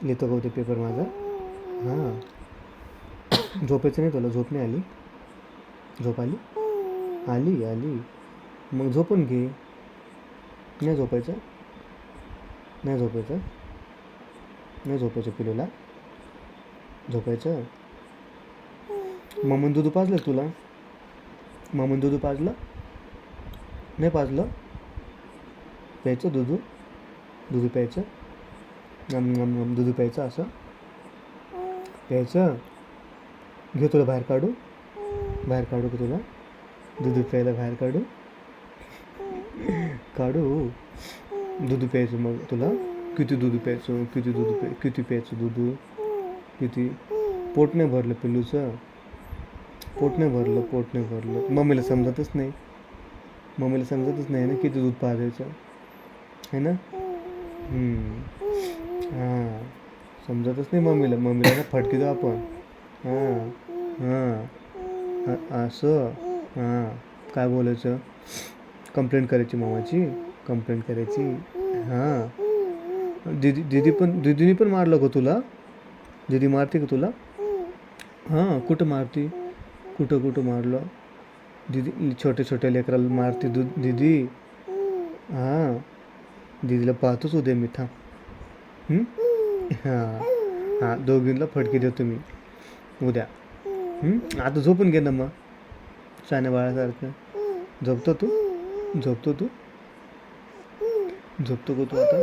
लिहितो का उद्या पेपर माझा? हां. झोपायचं नाही तुला? झोप नाही आली? झोप आली? आली आली. मग झोपून घे. नाही झोपायचं? नाही झोपायचं? नाही झोपायचं पिलूला? झोपायचं? मम्मीनं दूध पाजलं तुला? मम्मीनं दूध पाजलं? नाही पाजलं? प्यायचं दूध? दूध प्यायचं? दूध प्यायचं असं? प्यायचं? घे तुला बाहेर काढू? बाहेर काढू का तुला? दूध प्यायला बाहेर काढू? काढू. दूध प्यायचं मग तुला? किती दूध प्यायचं? किती प्यायचं दूध? किती? पोट नाही भरलं पिल्लूचं? पोट नाही भरलं. मम्मीला समजतच नाही. ना किती दूध पाजायचं आहे ना. हां. समजतच नाही मम्मीला ना फटके देऊ आपण. हां हां असं. हां. काय बोलायचं? कंप्लेंट करायची मामाची? कंप्लेंट करायची? हां. दीदीने पण मारलं का तुला? दीदी मारते का तुला? हां. कुठं मारते? कुठं मारलं? दीदी छोट्या लेकराला मारते दीदी? हां. दीदीला पाहतोच उद्या मी. थांब. हां दोघींना फटके देतो मी उद्या. आता झोपून घे ना मग शहाण्या बाळासारखं. झोपतो तू? झोपतो का तू आता?